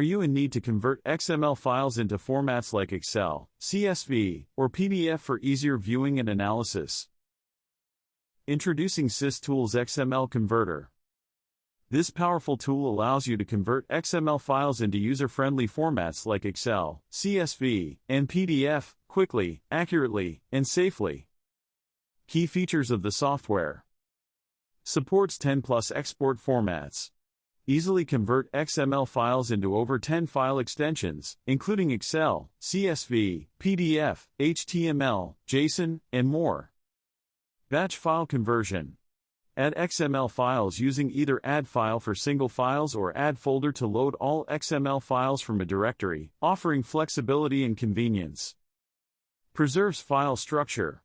Are you in need to convert XML files into formats like Excel, CSV, or PDF for easier viewing and analysis? Introducing SysTools XML Converter. This powerful tool allows you to convert XML files into user-friendly formats like Excel, CSV, and PDF, quickly, accurately, and safely. Key features of the software. Supports 10+ export formats. Easily convert XML files into over 10 file extensions, including Excel, CSV, PDF, HTML, JSON, and more. Batch file conversion. Add XML files using either add file for single files or add folder to load all XML files from a directory, offering flexibility and convenience. Preserves file structure.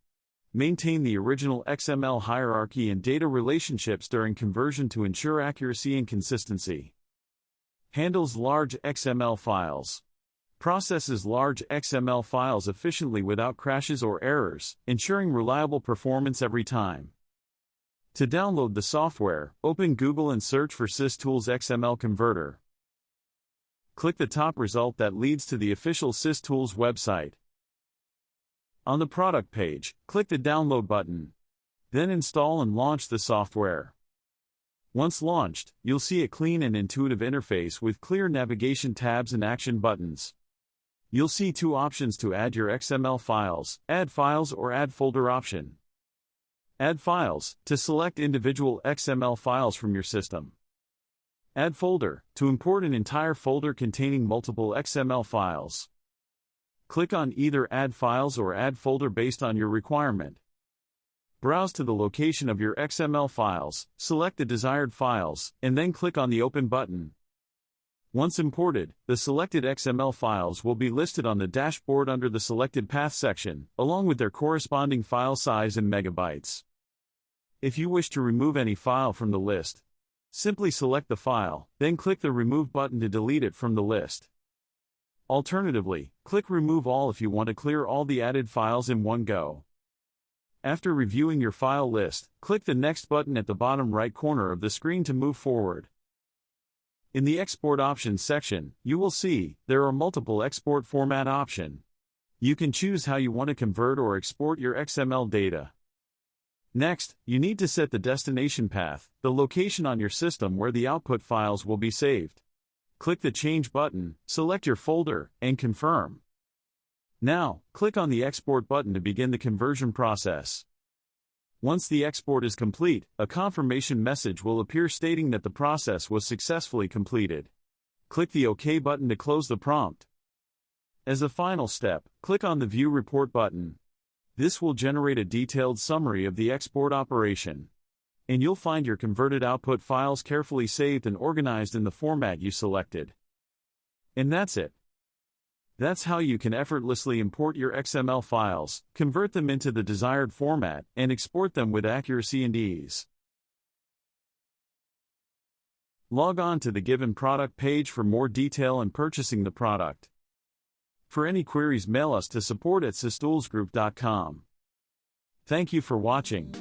Maintain the original XML hierarchy and data relationships during conversion to ensure accuracy and consistency. Handles large XML files. Processes large XML files efficiently without crashes or errors, ensuring reliable performance every time. To download the software, open Google and search for SysTools XML Converter. Click the top result that leads to the official SysTools website. On the product page, click the download button. Then install and launch the software. Once launched, you'll see a clean and intuitive interface with clear navigation tabs and action buttons. You'll see two options to add your XML files, Add Files or Add Folder option. Add Files, to select individual XML files from your system. Add Folder, to import an entire folder containing multiple XML files. Click on either Add Files or Add Folder based on your requirement. Browse to the location of your XML files, select the desired files, and then click on the Open button. Once imported, the selected XML files will be listed on the dashboard under the Selected Path section, along with their corresponding file size in megabytes. If you wish to remove any file from the list, simply select the file, then click the Remove button to delete it from the list. Alternatively, click Remove All if you want to clear all the added files in one go. After reviewing your file list, click the Next button at the bottom right corner of the screen to move forward. In the Export Options section, you will see there are multiple export format options. You can choose how you want to convert or export your XML data. Next, you need to set the destination path, the location on your system where the output files will be saved. Click the Change button, select your folder, and confirm. Now, click on the Export button to begin the conversion process. Once the export is complete, a confirmation message will appear stating that the process was successfully completed. Click the OK button to close the prompt. As a final step, click on the View Report button. This will generate a detailed summary of the export operation. And you'll find your converted output files carefully saved and organized in the format you selected. And that's it. That's how you can effortlessly import your XML files, convert them into the desired format, and export them with accuracy and ease. Log on to the given product page for more detail and purchasing the product. For any queries, mail us to support@systoolsgroup.com. Thank you for watching.